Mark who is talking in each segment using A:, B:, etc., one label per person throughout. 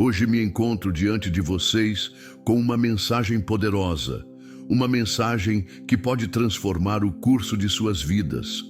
A: Hoje me encontro diante de vocês com uma mensagem poderosa, uma mensagem que pode transformar o curso de suas vidas.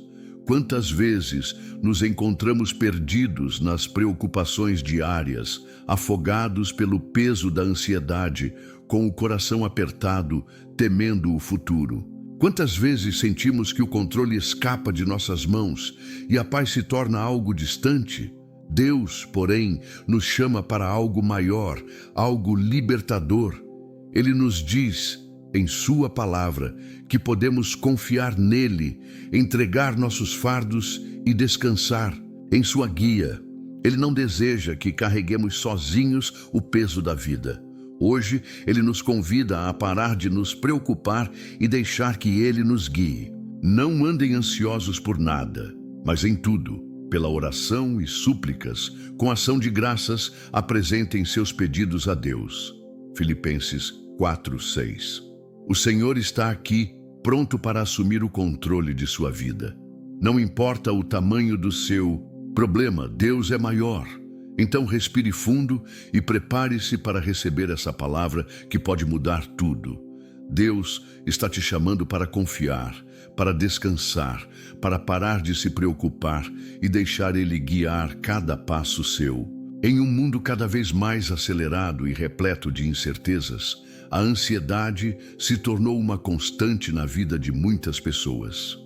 A: Quantas vezes nos encontramos perdidos nas preocupações diárias, afogados pelo peso da ansiedade, com o coração apertado, temendo o futuro? Quantas vezes sentimos que o controle escapa de nossas mãos e a paz se torna algo distante? Deus, porém, nos chama para algo maior, algo libertador. Ele nos diz, em sua palavra, que podemos confiar nele, entregar nossos fardos e descansar em sua guia. Ele não deseja que carreguemos sozinhos o peso da vida. Hoje, ele nos convida a parar de nos preocupar e deixar que ele nos guie. Não andem ansiosos por nada, mas em tudo, pela oração e súplicas, com ação de graças, apresentem seus pedidos a Deus. Filipenses 4:6. O Senhor está aqui, pronto para assumir o controle de sua vida. Não importa o tamanho do seu problema, Deus é maior. Então respire fundo e prepare-se para receber essa palavra que pode mudar tudo. Deus está te chamando para confiar, para descansar, para parar de se preocupar e deixar Ele guiar cada passo seu. Em um mundo cada vez mais acelerado e repleto de incertezas, a ansiedade se tornou uma constante na vida de muitas pessoas.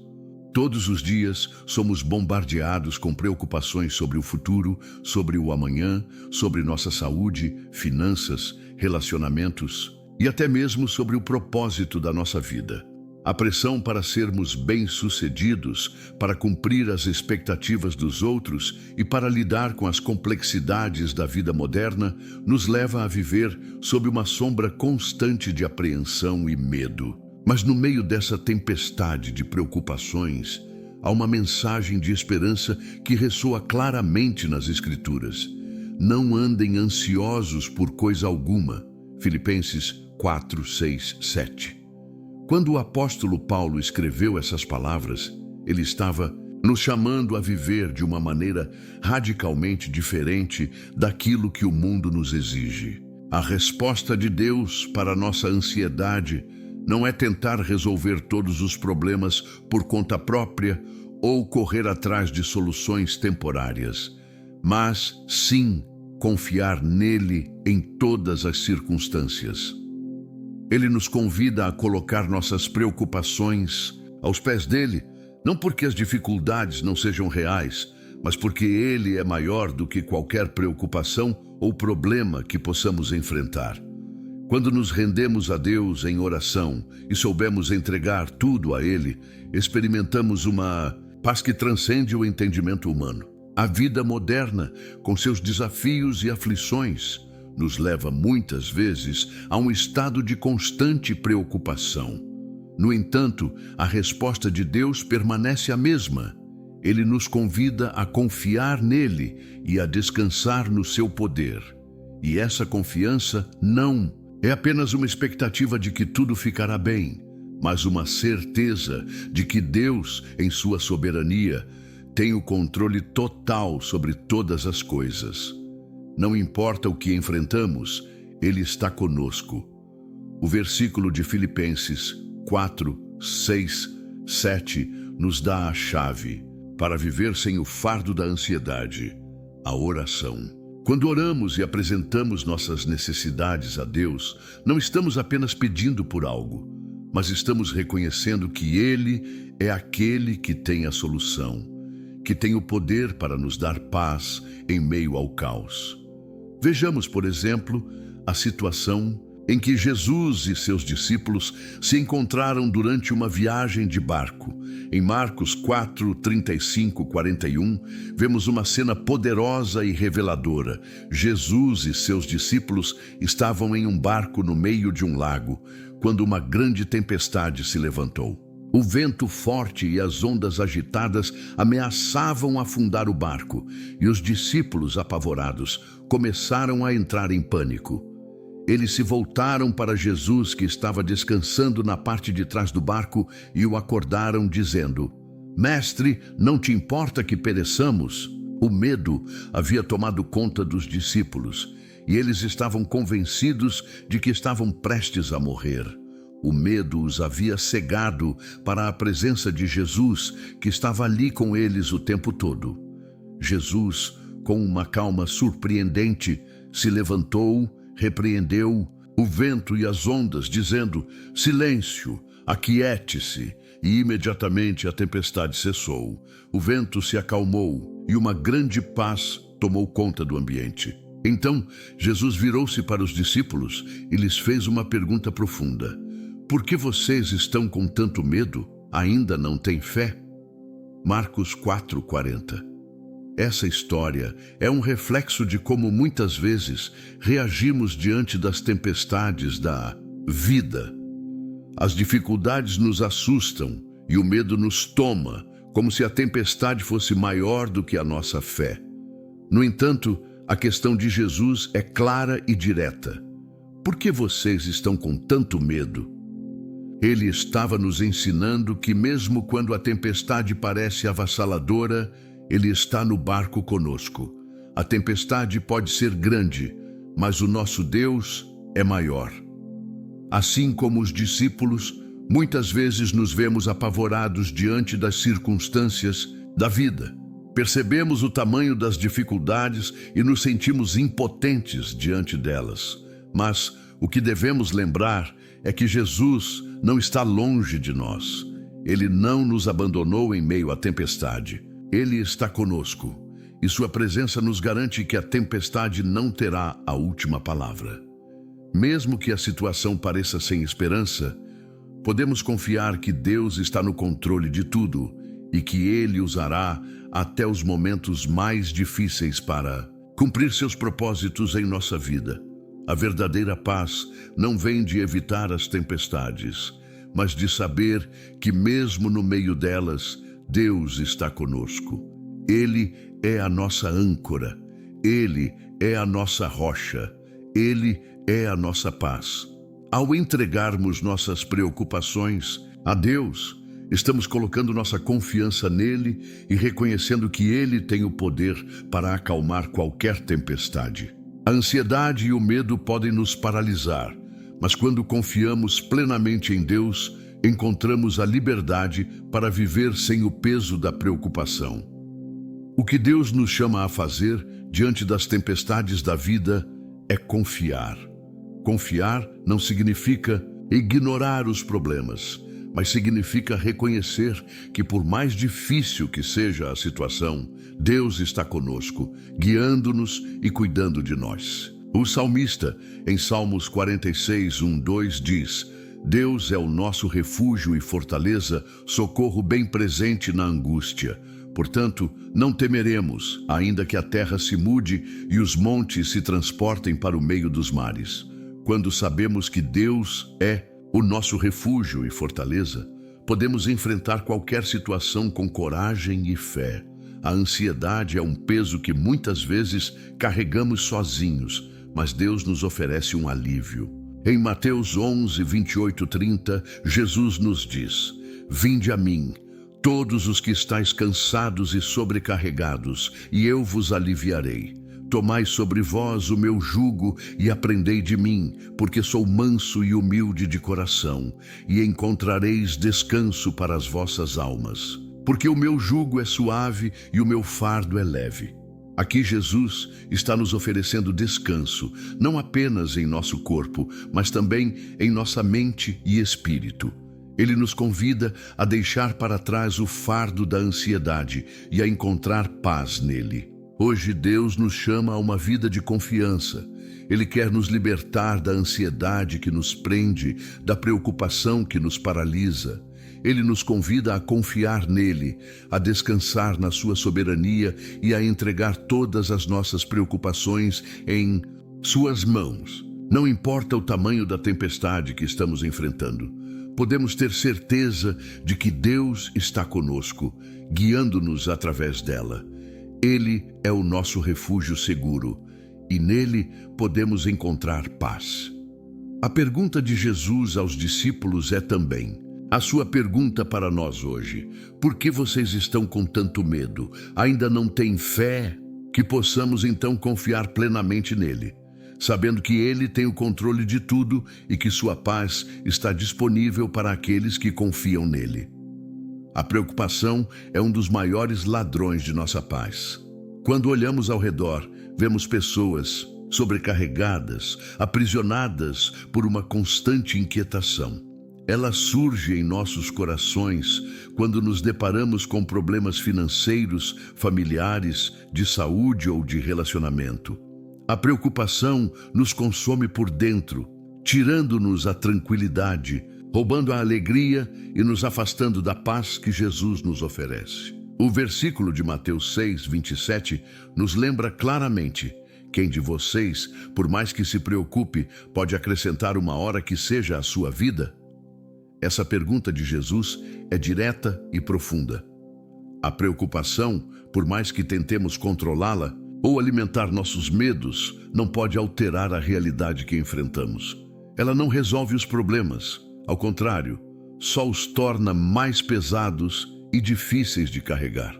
A: Todos os dias somos bombardeados com preocupações sobre o futuro, sobre o amanhã, sobre nossa saúde, finanças, relacionamentos e até mesmo sobre o propósito da nossa vida. A pressão para sermos bem-sucedidos, para cumprir as expectativas dos outros e para lidar com as complexidades da vida moderna nos leva a viver sob uma sombra constante de apreensão e medo. Mas no meio dessa tempestade de preocupações, há uma mensagem de esperança que ressoa claramente nas Escrituras. Não andem ansiosos por coisa alguma. Filipenses 4:6-7. Quando o apóstolo Paulo escreveu essas palavras, ele estava nos chamando a viver de uma maneira radicalmente diferente daquilo que o mundo nos exige. A resposta de Deus para a nossa ansiedade não é tentar resolver todos os problemas por conta própria ou correr atrás de soluções temporárias, mas sim confiar nele em todas as circunstâncias. Ele nos convida a colocar nossas preocupações aos pés dele, não porque as dificuldades não sejam reais, mas porque ele é maior do que qualquer preocupação ou problema que possamos enfrentar. Quando nos rendemos a Deus em oração e soubemos entregar tudo a Ele, experimentamos uma paz que transcende o entendimento humano. A vida moderna, com seus desafios e aflições, nos leva muitas vezes a um estado de constante preocupação. No entanto, a resposta de Deus permanece a mesma. Ele nos convida a confiar nele e a descansar no seu poder. E essa confiança não é apenas uma expectativa de que tudo ficará bem, mas uma certeza de que Deus, em sua soberania, tem o controle total sobre todas as coisas. Não importa o que enfrentamos, Ele está conosco. O versículo de Filipenses 4:6-7 nos dá a chave para viver sem o fardo da ansiedade, a oração. Quando oramos e apresentamos nossas necessidades a Deus, não estamos apenas pedindo por algo, mas estamos reconhecendo que Ele é aquele que tem a solução, que tem o poder para nos dar paz em meio ao caos. Vejamos, por exemplo, a situação em que Jesus e seus discípulos se encontraram durante uma viagem de barco. Em Marcos 4:35-41, vemos uma cena poderosa e reveladora. Jesus e seus discípulos estavam em um barco no meio de um lago, quando uma grande tempestade se levantou. O vento forte e as ondas agitadas ameaçavam afundar o barco, e os discípulos, apavorados, começaram a entrar em pânico. Eles se voltaram para Jesus, que estava descansando na parte de trás do barco, e o acordaram, dizendo: "Mestre, não te importa que pereçamos?" O medo havia tomado conta dos discípulos, e eles estavam convencidos de que estavam prestes a morrer. O medo os havia cegado para a presença de Jesus, que estava ali com eles o tempo todo. Jesus, com uma calma surpreendente, se levantou, repreendeu o vento e as ondas, dizendo: "Silêncio, aquiete-se." E imediatamente a tempestade cessou. O vento se acalmou e uma grande paz tomou conta do ambiente. Então, Jesus virou-se para os discípulos e lhes fez uma pergunta profunda: "Por que vocês estão com tanto medo? Ainda não têm fé?" Marcos 4:40. Essa história é um reflexo de como muitas vezes reagimos diante das tempestades da vida. As dificuldades nos assustam e o medo nos toma, como se a tempestade fosse maior do que a nossa fé. No entanto, a questão de Jesus é clara e direta: por que vocês estão com tanto medo? Ele estava nos ensinando que mesmo quando a tempestade parece avassaladora, Ele está no barco conosco. A tempestade pode ser grande, mas o nosso Deus é maior. Assim como os discípulos, muitas vezes nos vemos apavorados diante das circunstâncias da vida. Percebemos o tamanho das dificuldades e nos sentimos impotentes diante delas. Mas o que devemos lembrar é que Jesus não está longe de nós. Ele não nos abandonou em meio à tempestade. Ele está conosco, e sua presença nos garante que a tempestade não terá a última palavra. Mesmo que a situação pareça sem esperança, podemos confiar que Deus está no controle de tudo e que Ele usará até os momentos mais difíceis para cumprir seus propósitos em nossa vida. A verdadeira paz não vem de evitar as tempestades, mas de saber que mesmo no meio delas, Deus está conosco. Ele é a nossa âncora, Ele é a nossa rocha, Ele é a nossa paz. Ao entregarmos nossas preocupações a Deus, estamos colocando nossa confiança nele e reconhecendo que Ele tem o poder para acalmar qualquer tempestade. A ansiedade e o medo podem nos paralisar, mas quando confiamos plenamente em Deus, encontramos a liberdade para viver sem o peso da preocupação. O que Deus nos chama a fazer diante das tempestades da vida é confiar. Confiar não significa ignorar os problemas, mas significa reconhecer que, por mais difícil que seja a situação, Deus está conosco, guiando-nos e cuidando de nós. O salmista, em Salmos 46, 1, 2, diz: "Deus é o nosso refúgio e fortaleza, socorro bem presente na angústia. Portanto, não temeremos, ainda que a terra se mude e os montes se transportem para o meio dos mares." Quando sabemos que Deus é o nosso refúgio e fortaleza, podemos enfrentar qualquer situação com coragem e fé. A ansiedade é um peso que muitas vezes carregamos sozinhos, mas Deus nos oferece um alívio. Em Mateus 11, 28, 30, Jesus nos diz: "Vinde a mim, todos os que estáis cansados e sobrecarregados, e eu vos aliviarei. Tomai sobre vós o meu jugo e aprendei de mim, porque sou manso e humilde de coração, e encontrareis descanso para as vossas almas. Porque o meu jugo é suave e o meu fardo é leve." Aqui Jesus está nos oferecendo descanso, não apenas em nosso corpo, mas também em nossa mente e espírito. Ele nos convida a deixar para trás o fardo da ansiedade e a encontrar paz nele. Hoje Deus nos chama a uma vida de confiança. Ele quer nos libertar da ansiedade que nos prende, da preocupação que nos paralisa. Ele nos convida a confiar nele, a descansar na sua soberania e a entregar todas as nossas preocupações em suas mãos. Não importa o tamanho da tempestade que estamos enfrentando, podemos ter certeza de que Deus está conosco, guiando-nos através dela. Ele é o nosso refúgio seguro e nele podemos encontrar paz. A pergunta de Jesus aos discípulos é também a sua pergunta para nós hoje: por que vocês estão com tanto medo? Ainda não têm fé? Que possamos então confiar plenamente nele. sabendo que Ele tem o controle de tudo e que sua paz está disponível para aqueles que confiam nele. A preocupação é um dos maiores ladrões de nossa paz. Quando olhamos ao redor, vemos pessoas sobrecarregadas, aprisionadas por uma constante inquietação. Ela surge em nossos corações quando nos deparamos com problemas financeiros, familiares, de saúde ou de relacionamento. A preocupação nos consome por dentro, tirando-nos a tranquilidade, roubando a alegria e nos afastando da paz que Jesus nos oferece. O versículo de Mateus 6, 27 nos lembra claramente: quem de vocês, por mais que se preocupe, pode acrescentar uma hora que seja à sua vida? Essa pergunta de Jesus é direta e profunda. A preocupação, por mais que tentemos controlá-la ou alimentar nossos medos, não pode alterar a realidade que enfrentamos. Ela não resolve os problemas. Ao contrário, só os torna mais pesados e difíceis de carregar.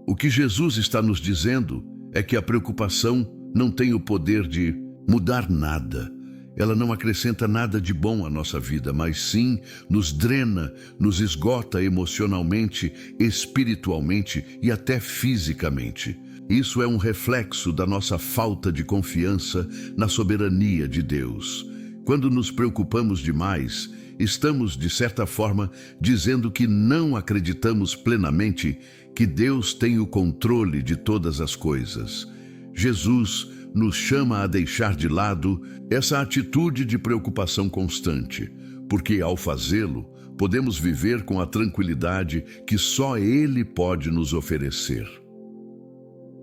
A: O que Jesus está nos dizendo é que a preocupação não tem o poder de mudar nada. Ela não acrescenta nada de bom à nossa vida, mas sim nos drena, nos esgota emocionalmente, espiritualmente e até fisicamente. Isso é um reflexo da nossa falta de confiança na soberania de Deus. Quando nos preocupamos demais, estamos, de certa forma, dizendo que não acreditamos plenamente que Deus tem o controle de todas as coisas. Jesus nos chama a deixar de lado essa atitude de preocupação constante, porque ao fazê-lo, podemos viver com a tranquilidade que só Ele pode nos oferecer.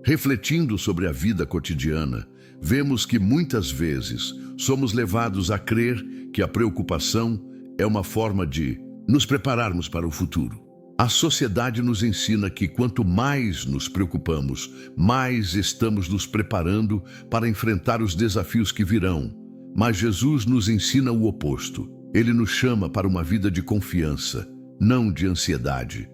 A: Refletindo sobre a vida cotidiana, vemos que muitas vezes somos levados a crer que a preocupação é uma forma de nos prepararmos para o futuro. A sociedade nos ensina que quanto mais nos preocupamos, mais estamos nos preparando para enfrentar os desafios que virão. Mas Jesus nos ensina o oposto. Ele nos chama para uma vida de confiança, não de ansiedade.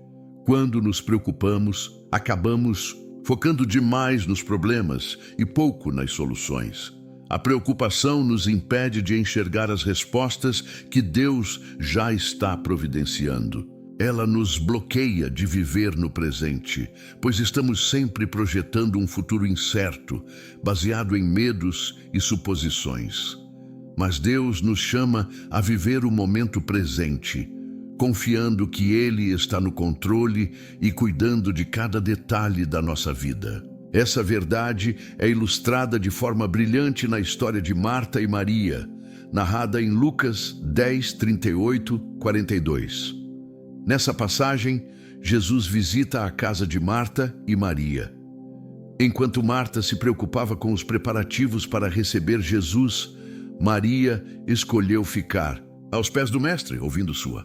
A: Quando nos preocupamos, acabamos focando demais nos problemas e pouco nas soluções. A preocupação nos impede de enxergar as respostas que Deus já está providenciando. Ela nos bloqueia de viver no presente, pois estamos sempre projetando um futuro incerto, baseado em medos e suposições. Mas Deus nos chama a viver o momento presente, confiando que Ele está no controle e cuidando de cada detalhe da nossa vida. Essa verdade é ilustrada de forma brilhante na história de Marta e Maria, narrada em Lucas 10, 38, 42. Nessa passagem, Jesus visita a casa de Marta e Maria. Enquanto Marta se preocupava com os preparativos para receber Jesus, Maria escolheu ficar aos pés do Mestre, ouvindo sua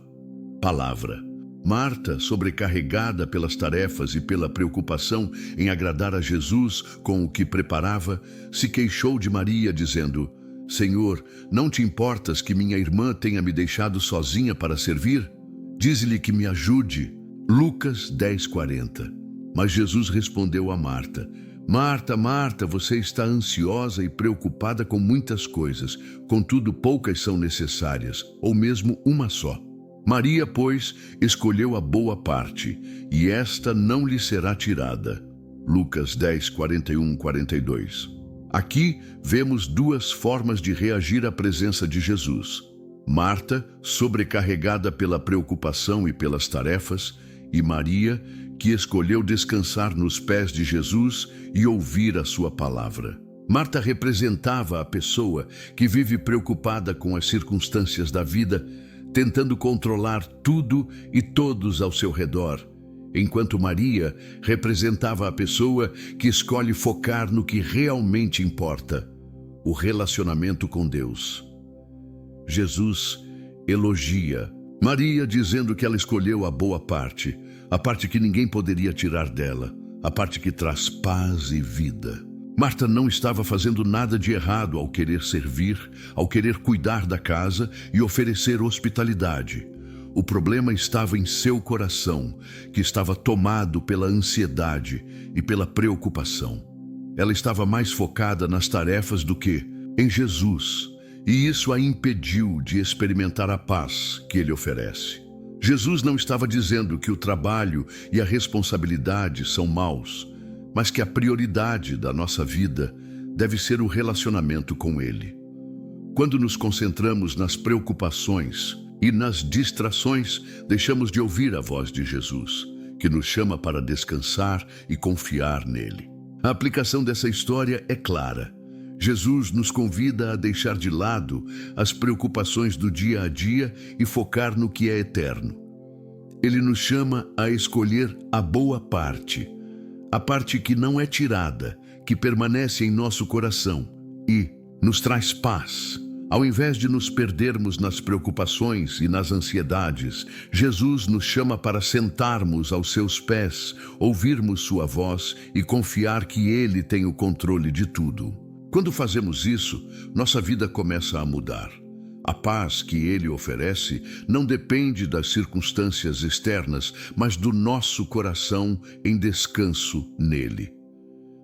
A: palavra. Marta, sobrecarregada pelas tarefas e pela preocupação em agradar a Jesus com o que preparava, se queixou de Maria, dizendo: Senhor, não te importas que minha irmã tenha me deixado sozinha para servir? Dize-lhe que me ajude. Lucas 10:40. Mas Jesus respondeu a Marta: Marta, Marta, você está ansiosa e preocupada com muitas coisas, contudo poucas são necessárias, ou mesmo uma só. Maria, pois, escolheu a boa parte, e esta não lhe será tirada. Lucas 10, 41, 42. Aqui vemos duas formas de reagir à presença de Jesus. Marta, sobrecarregada pela preocupação e pelas tarefas, e Maria, que escolheu descansar nos pés de Jesus e ouvir a sua palavra. Marta representava a pessoa que vive preocupada com as circunstâncias da vida, tentando controlar tudo e todos ao seu redor, enquanto Maria representava a pessoa que escolhe focar no que realmente importa, o relacionamento com Deus. Jesus elogia Maria, dizendo que ela escolheu a boa parte, a parte que ninguém poderia tirar dela, a parte que traz paz e vida. Marta não estava fazendo nada de errado ao querer servir, ao querer cuidar da casa e oferecer hospitalidade. O problema estava em seu coração, que estava tomado pela ansiedade e pela preocupação. Ela estava mais focada nas tarefas do que em Jesus, e isso a impediu de experimentar a paz que ele oferece. Jesus não estava dizendo que o trabalho e a responsabilidade são maus, mas que a prioridade da nossa vida deve ser o relacionamento com Ele. Quando nos concentramos nas preocupações e nas distrações, deixamos de ouvir a voz de Jesus, que nos chama para descansar e confiar nele. A aplicação dessa história é clara. Jesus nos convida a deixar de lado as preocupações do dia a dia e focar no que é eterno. Ele nos chama a escolher a boa parte, a parte que não é tirada, que permanece em nosso coração e nos traz paz. Ao invés de nos perdermos nas preocupações e nas ansiedades, Jesus nos chama para sentarmos aos seus pés, ouvirmos sua voz e confiar que Ele tem o controle de tudo. Quando fazemos isso, nossa vida começa a mudar. A paz que Ele oferece não depende das circunstâncias externas, mas do nosso coração em descanso nele.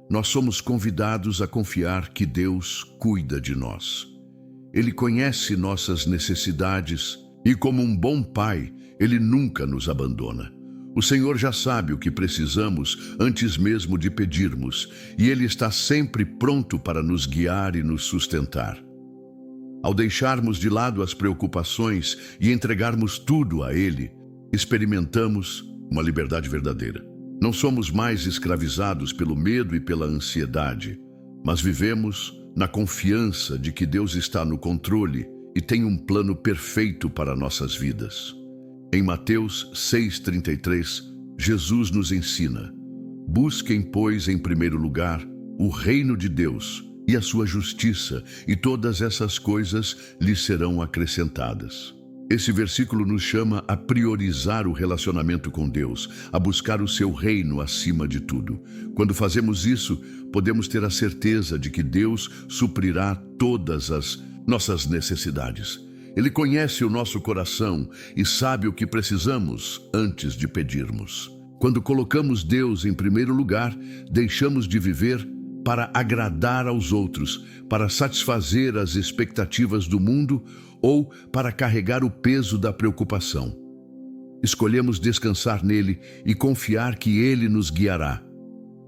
A: Nós somos convidados a confiar que Deus cuida de nós. Ele conhece nossas necessidades e, como um bom pai, Ele nunca nos abandona. O Senhor já sabe o que precisamos antes mesmo de pedirmos, e Ele está sempre pronto para nos guiar e nos sustentar. Ao deixarmos de lado as preocupações e entregarmos tudo a Ele, experimentamos uma liberdade verdadeira. Não somos mais escravizados pelo medo e pela ansiedade, mas vivemos na confiança de que Deus está no controle e tem um plano perfeito para nossas vidas. Em Mateus 6,33, Jesus nos ensina: busquem, pois, em primeiro lugar o reino de Deus e a sua justiça, e todas essas coisas lhes serão acrescentadas. Esse versículo nos chama a priorizar o relacionamento com Deus, a buscar o seu reino acima de tudo. Quando fazemos isso, podemos ter a certeza de que Deus suprirá todas as nossas necessidades. Ele conhece o nosso coração e sabe o que precisamos antes de pedirmos. Quando colocamos Deus em primeiro lugar, deixamos de viver para agradar aos outros, para satisfazer as expectativas do mundo ou para carregar o peso da preocupação. Escolhemos descansar nele e confiar que ele nos guiará.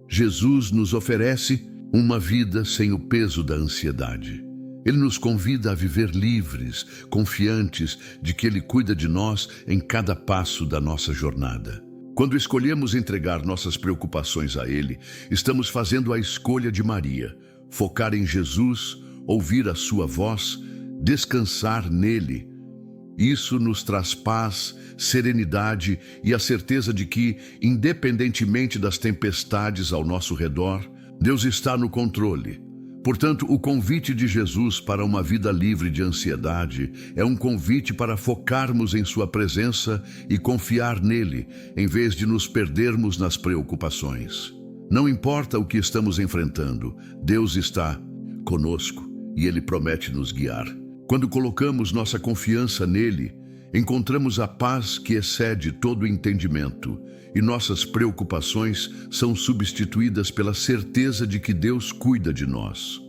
A: Jesus nos oferece uma vida sem o peso da ansiedade. Ele nos convida a viver livres, confiantes de que Ele cuida de nós em cada passo da nossa jornada. Quando escolhemos entregar nossas preocupações a Ele, estamos fazendo a escolha de Maria: focar em Jesus, ouvir a sua voz, descansar nele. Isso nos traz paz, serenidade e a certeza de que, independentemente das tempestades ao nosso redor, Deus está no controle. Portanto, o convite de Jesus para uma vida livre de ansiedade é um convite para focarmos em sua presença e confiar nele, em vez de nos perdermos nas preocupações. Não importa o que estamos enfrentando, Deus está conosco e Ele promete nos guiar. Quando colocamos nossa confiança nele, encontramos a paz que excede todo o entendimento, e nossas preocupações são substituídas pela certeza de que Deus cuida de nós.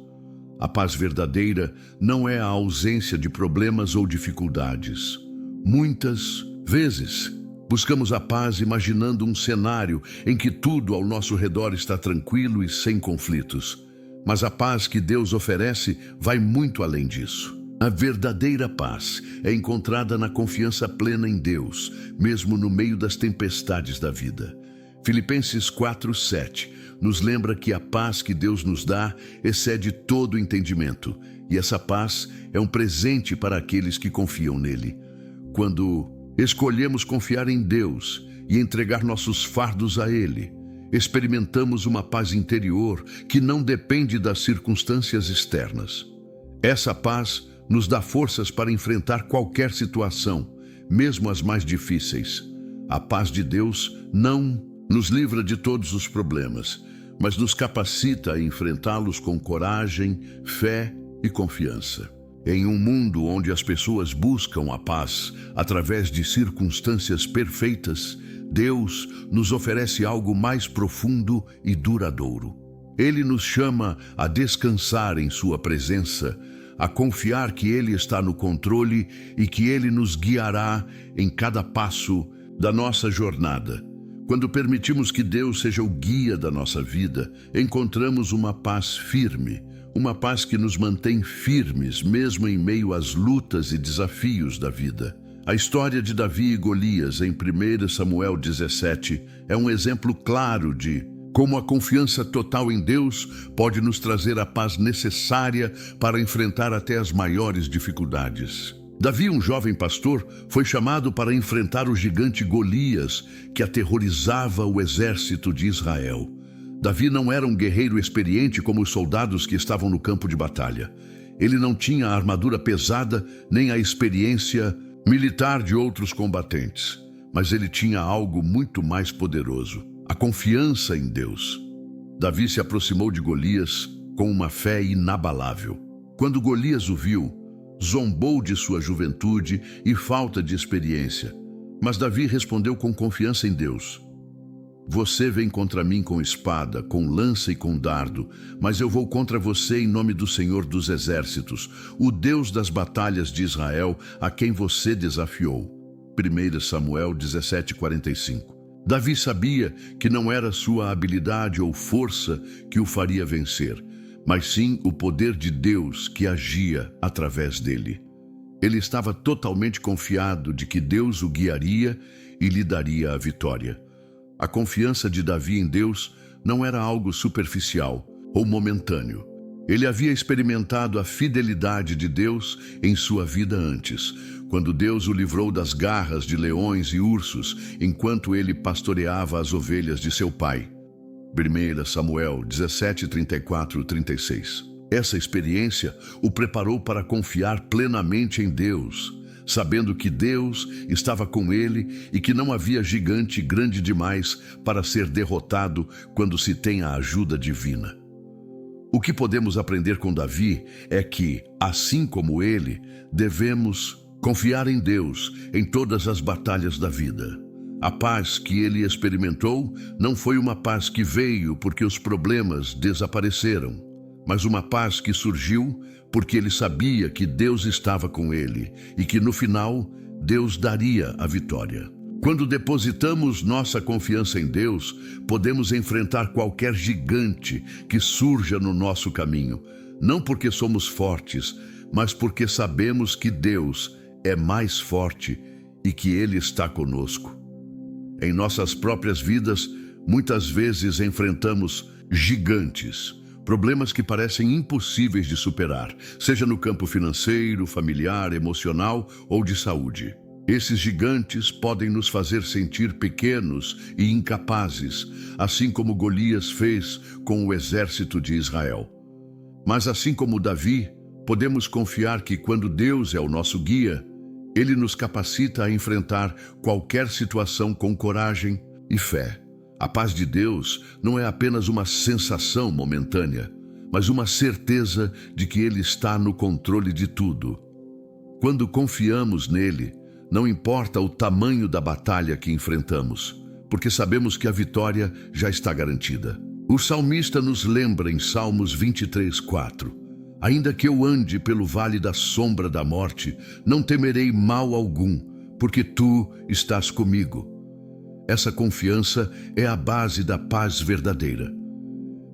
A: A paz verdadeira não é a ausência de problemas ou dificuldades. Muitas vezes, buscamos a paz imaginando um cenário em que tudo ao nosso redor está tranquilo e sem conflitos. Mas a paz que Deus oferece vai muito além disso. A verdadeira paz é encontrada na confiança plena em Deus, mesmo no meio das tempestades da vida. Filipenses 4:7 nos lembra que a paz que Deus nos dá excede todo o entendimento, e essa paz é um presente para aqueles que confiam nele. Quando escolhemos confiar em Deus e entregar nossos fardos a Ele, experimentamos uma paz interior que não depende das circunstâncias externas. Essa paz nos dá forças para enfrentar qualquer situação, mesmo as mais difíceis. A paz de Deus não nos livra de todos os problemas, mas nos capacita a enfrentá-los com coragem, fé e confiança. Em um mundo onde as pessoas buscam a paz através de circunstâncias perfeitas, Deus nos oferece algo mais profundo e duradouro: Ele nos chama a descansar em sua presença, a confiar que Ele está no controle e que Ele nos guiará em cada passo da nossa jornada. Quando permitimos que Deus seja o guia da nossa vida, encontramos uma paz firme, uma paz que nos mantém firmes mesmo em meio às lutas e desafios da vida. A história de Davi e Golias em 1 Samuel 17 é um exemplo claro de como a confiança total em Deus pode nos trazer a paz necessária para enfrentar até as maiores dificuldades. Davi, um jovem pastor, foi chamado para enfrentar o gigante Golias, que aterrorizava o exército de Israel. Davi não era um guerreiro experiente como os soldados que estavam no campo de batalha. Ele não tinha a armadura pesada nem a experiência militar de outros combatentes, mas ele tinha algo muito mais poderoso: a confiança em Deus. Davi se aproximou de Golias com uma fé inabalável. Quando Golias o viu, zombou de sua juventude e falta de experiência. Mas Davi respondeu com confiança em Deus: Você vem contra mim com espada, com lança e com dardo, mas eu vou contra você em nome do Senhor dos Exércitos, o Deus das batalhas de Israel, a quem você desafiou. 1 Samuel 17:45. Davi sabia que não era sua habilidade ou força que o faria vencer, mas sim o poder de Deus que agia através dele. Ele estava totalmente confiado de que Deus o guiaria e lhe daria a vitória. A confiança de Davi em Deus não era algo superficial ou momentâneo. Ele havia experimentado a fidelidade de Deus em sua vida antes, quando Deus o livrou das garras de leões e ursos, enquanto ele pastoreava as ovelhas de seu pai. 1 Samuel 17, 34, 36. Essa experiência o preparou para confiar plenamente em Deus, sabendo que Deus estava com ele e que não havia gigante grande demais para ser derrotado quando se tem a ajuda divina. O que podemos aprender com Davi é que, assim como ele, devemos confiar em Deus em todas as batalhas da vida. A paz que ele experimentou não foi uma paz que veio porque os problemas desapareceram, mas uma paz que surgiu porque ele sabia que Deus estava com ele e que no final Deus daria a vitória. Quando depositamos nossa confiança em Deus, podemos enfrentar qualquer gigante que surja no nosso caminho, não porque somos fortes, mas porque sabemos que Deus é mais forte e que Ele está conosco. Em nossas próprias vidas, muitas vezes enfrentamos gigantes, problemas que parecem impossíveis de superar, seja no campo financeiro, familiar, emocional ou de saúde. Esses gigantes podem nos fazer sentir pequenos e incapazes, assim como Golias fez com o exército de Israel. Mas assim como Davi, podemos confiar que quando Deus é o nosso guia, Ele nos capacita a enfrentar qualquer situação com coragem e fé. A paz de Deus não é apenas uma sensação momentânea, mas uma certeza de que Ele está no controle de tudo. Quando confiamos nele, não importa o tamanho da batalha que enfrentamos, porque sabemos que a vitória já está garantida. O salmista nos lembra em Salmos 23:4: Ainda que eu ande pelo vale da sombra da morte, não temerei mal algum, porque tu estás comigo. Essa confiança é a base da paz verdadeira.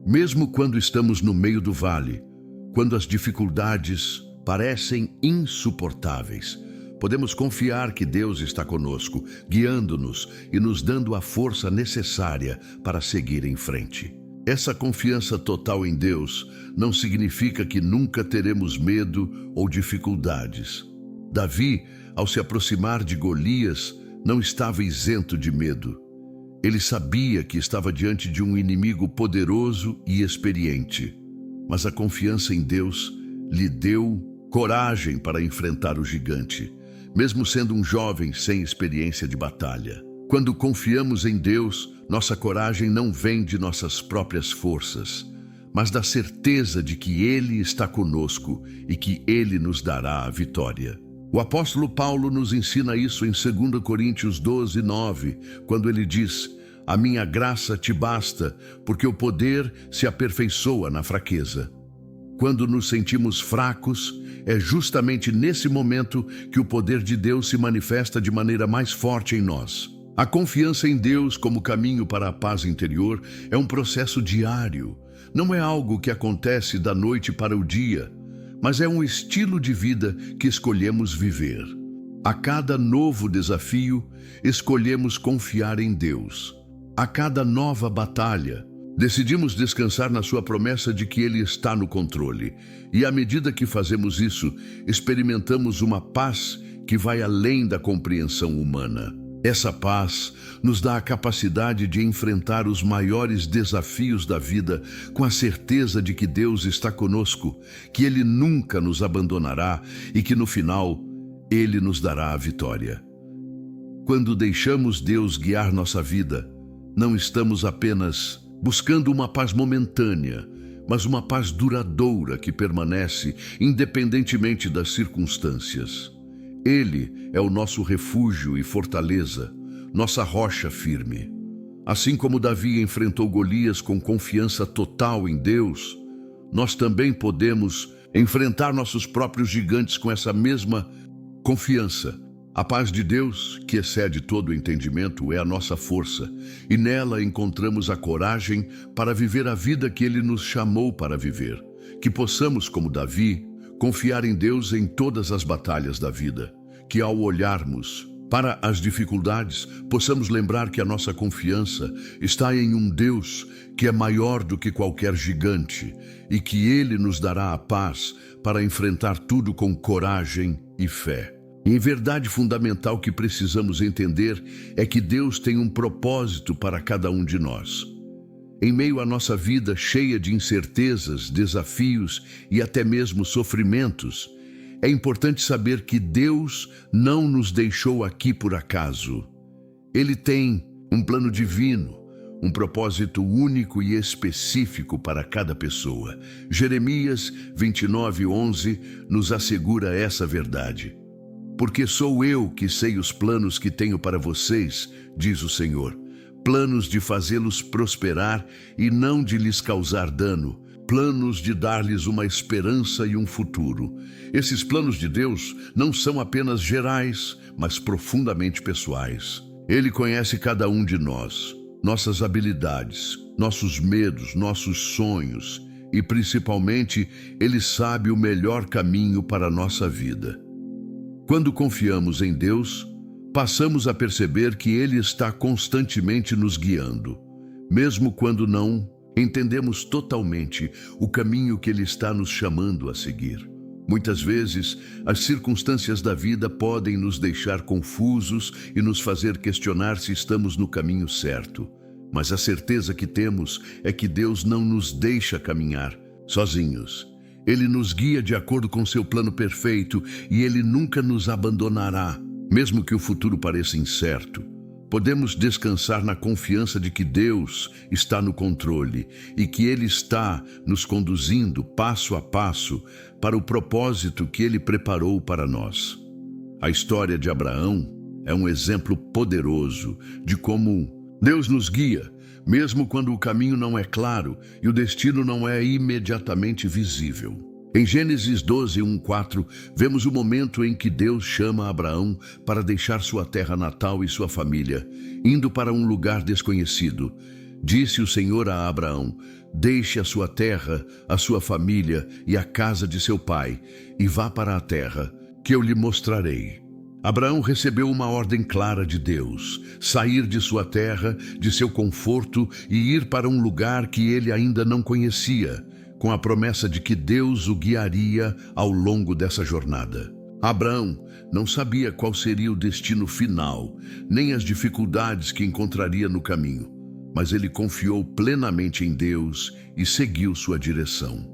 A: Mesmo quando estamos no meio do vale, quando as dificuldades parecem insuportáveis, podemos confiar que Deus está conosco, guiando-nos e nos dando a força necessária para seguir em frente. Essa confiança total em Deus não significa que nunca teremos medo ou dificuldades. Davi, ao se aproximar de Golias, não estava isento de medo. Ele sabia que estava diante de um inimigo poderoso e experiente, mas a confiança em Deus lhe deu coragem para enfrentar o gigante, mesmo sendo um jovem sem experiência de batalha. Quando confiamos em Deus, nossa coragem não vem de nossas próprias forças, mas da certeza de que Ele está conosco e que Ele nos dará a vitória. O apóstolo Paulo nos ensina isso em 2 Coríntios 12:9, quando ele diz: A minha graça te basta, porque o poder se aperfeiçoa na fraqueza. Quando nos sentimos fracos, é justamente nesse momento que o poder de Deus se manifesta de maneira mais forte em nós. A confiança em Deus como caminho para a paz interior é um processo diário. Não é algo que acontece da noite para o dia, mas é um estilo de vida que escolhemos viver. A cada novo desafio, escolhemos confiar em Deus. A cada nova batalha, decidimos descansar na sua promessa de que Ele está no controle. E à medida que fazemos isso, experimentamos uma paz que vai além da compreensão humana. Essa paz nos dá a capacidade de enfrentar os maiores desafios da vida com a certeza de que Deus está conosco, que Ele nunca nos abandonará e que no final Ele nos dará a vitória. Quando deixamos Deus guiar nossa vida, não estamos apenas buscando uma paz momentânea, mas uma paz duradoura que permanece independentemente das circunstâncias. Ele é o nosso refúgio e fortaleza, nossa rocha firme. Assim como Davi enfrentou Golias com confiança total em Deus, nós também podemos enfrentar nossos próprios gigantes com essa mesma confiança. A paz de Deus, que excede todo o entendimento, é a nossa força, e nela encontramos a coragem para viver a vida que Ele nos chamou para viver. Que possamos, como Davi, confiar em Deus em todas as batalhas da vida. Que ao olharmos para as dificuldades, possamos lembrar que a nossa confiança está em um Deus que é maior do que qualquer gigante e que Ele nos dará a paz para enfrentar tudo com coragem e fé. Em verdade fundamental que precisamos entender é que Deus tem um propósito para cada um de nós. Em meio à nossa vida cheia de incertezas, desafios e até mesmo sofrimentos, é importante saber que Deus não nos deixou aqui por acaso. Ele tem um plano divino, um propósito único e específico para cada pessoa. Jeremias 29:11 nos assegura essa verdade. Porque sou eu que sei os planos que tenho para vocês, diz o Senhor. Planos de fazê-los prosperar e não de lhes causar dano. Planos de dar-lhes uma esperança e um futuro. Esses planos de Deus não são apenas gerais, mas profundamente pessoais. Ele conhece cada um de nós, nossas habilidades, nossos medos, nossos sonhos e, principalmente, Ele sabe o melhor caminho para a nossa vida. Quando confiamos em Deus, passamos a perceber que Ele está constantemente nos guiando, mesmo quando não entendemos totalmente o caminho que Ele está nos chamando a seguir. Muitas vezes, as circunstâncias da vida podem nos deixar confusos e nos fazer questionar se estamos no caminho certo. Mas a certeza que temos é que Deus não nos deixa caminhar sozinhos. Ele nos guia de acordo com seu plano perfeito e Ele nunca nos abandonará, mesmo que o futuro pareça incerto. Podemos descansar na confiança de que Deus está no controle e que Ele está nos conduzindo passo a passo para o propósito que Ele preparou para nós. A história de Abraão é um exemplo poderoso de como Deus nos guia, mesmo quando o caminho não é claro e o destino não é imediatamente visível. Em Gênesis 12:1-4, vemos o momento em que Deus chama Abraão para deixar sua terra natal e sua família, indo para um lugar desconhecido. Disse o Senhor a Abraão: deixe a sua terra, a sua família e a casa de seu pai, e vá para a terra que eu lhe mostrarei. Abraão recebeu uma ordem clara de Deus: sair de sua terra, de seu conforto e ir para um lugar que ele ainda não conhecia, com a promessa de que Deus o guiaria ao longo dessa jornada. Abraão não sabia qual seria o destino final, nem as dificuldades que encontraria no caminho, mas ele confiou plenamente em Deus e seguiu sua direção.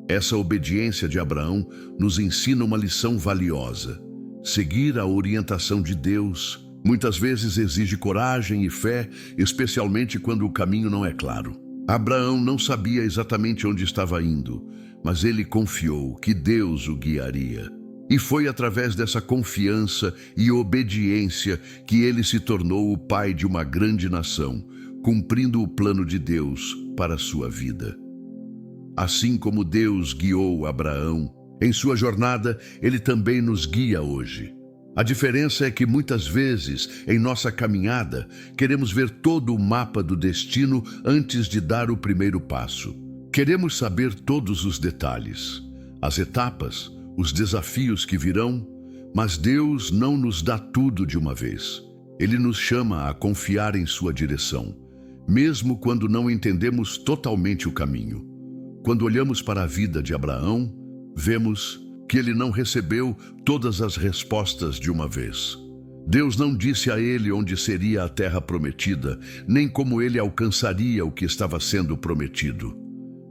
A: Essa obediência de Abraão nos ensina uma lição valiosa. Seguir a orientação de Deus muitas vezes exige coragem e fé, especialmente quando o caminho não é claro. Abraão não sabia exatamente onde estava indo, mas ele confiou que Deus o guiaria. E foi através dessa confiança e obediência que ele se tornou o pai de uma grande nação, cumprindo o plano de Deus para a sua vida. Assim como Deus guiou Abraão em sua jornada, Ele também nos guia hoje. A diferença é que muitas vezes, em nossa caminhada, queremos ver todo o mapa do destino antes de dar o primeiro passo. Queremos saber todos os detalhes, as etapas, os desafios que virão, mas Deus não nos dá tudo de uma vez. Ele nos chama a confiar em sua direção, mesmo quando não entendemos totalmente o caminho. Quando olhamos para a vida de Abraão, vemos que ele não recebeu todas as respostas de uma vez. Deus não disse a ele onde seria a terra prometida, nem como ele alcançaria o que estava sendo prometido.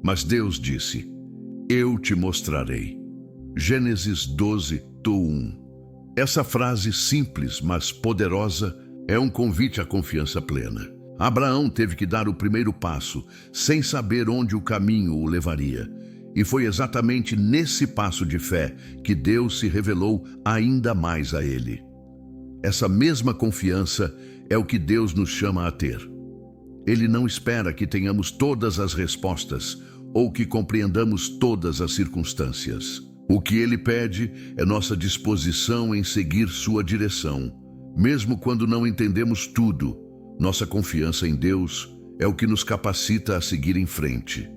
A: Mas Deus disse: "Eu te mostrarei." Gênesis 12:1. Essa frase simples, mas poderosa, é um convite à confiança plena. Abraão teve que dar o primeiro passo, sem saber onde o caminho o levaria. E foi exatamente nesse passo de fé que Deus se revelou ainda mais a ele. Essa mesma confiança é o que Deus nos chama a ter. Ele não espera que tenhamos todas as respostas ou que compreendamos todas as circunstâncias. O que Ele pede é nossa disposição em seguir sua direção. Mesmo quando não entendemos tudo, nossa confiança em Deus é o que nos capacita a seguir em frente.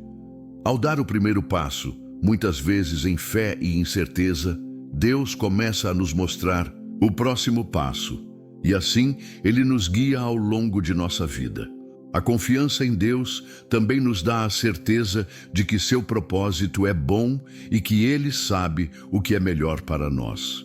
A: Ao dar o primeiro passo, muitas vezes em fé e incerteza, Deus começa a nos mostrar o próximo passo, e assim Ele nos guia ao longo de nossa vida. A confiança em Deus também nos dá a certeza de que seu propósito é bom e que Ele sabe o que é melhor para nós.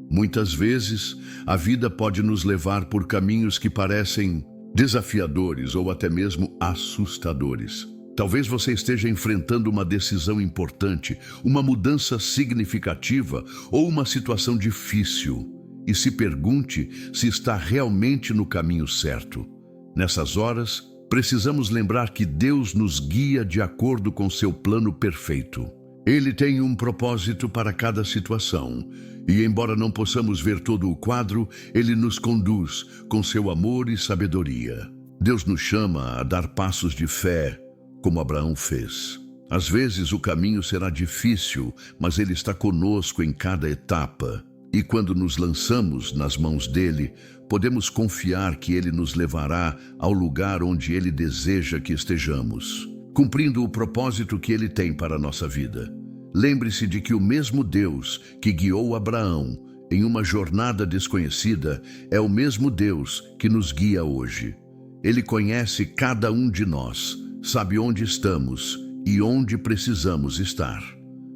A: Muitas vezes, a vida pode nos levar por caminhos que parecem desafiadores ou até mesmo assustadores. Talvez você esteja enfrentando uma decisão importante, uma mudança significativa ou uma situação difícil e se pergunte se está realmente no caminho certo. Nessas horas, precisamos lembrar que Deus nos guia de acordo com seu plano perfeito. Ele tem um propósito para cada situação e, embora não possamos ver todo o quadro, Ele nos conduz com seu amor e sabedoria. Deus nos chama a dar passos de fé, como Abraão fez. Às vezes o caminho será difícil, mas Ele está conosco em cada etapa. E quando nos lançamos nas mãos dele, podemos confiar que Ele nos levará ao lugar onde Ele deseja que estejamos, cumprindo o propósito que Ele tem para a nossa vida. Lembre-se de que o mesmo Deus que guiou Abraão em uma jornada desconhecida é o mesmo Deus que nos guia hoje. Ele conhece cada um de nós, sabe onde estamos e onde precisamos estar.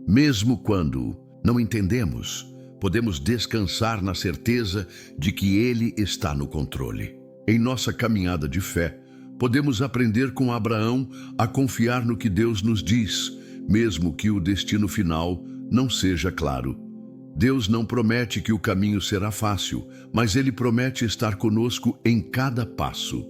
A: Mesmo quando não entendemos, podemos descansar na certeza de que Ele está no controle. Em nossa caminhada de fé, podemos aprender com Abraão a confiar no que Deus nos diz, mesmo que o destino final não seja claro. Deus não promete que o caminho será fácil, mas Ele promete estar conosco em cada passo.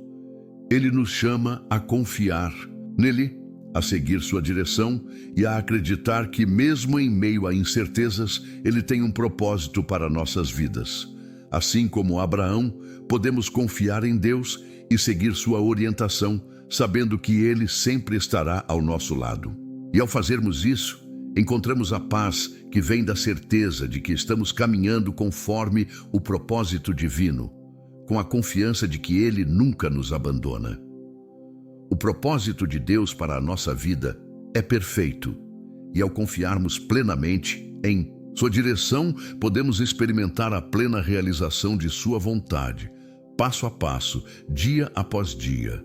A: Ele nos chama a confiar nele, a seguir sua direção e a acreditar que mesmo em meio a incertezas, Ele tem um propósito para nossas vidas. Assim como Abraão, podemos confiar em Deus e seguir sua orientação, sabendo que Ele sempre estará ao nosso lado. E ao fazermos isso, encontramos a paz que vem da certeza de que estamos caminhando conforme o propósito divino, com a confiança de que Ele nunca nos abandona. O propósito de Deus para a nossa vida é perfeito, e ao confiarmos plenamente em sua direção, podemos experimentar a plena realização de sua vontade, passo a passo, dia após dia.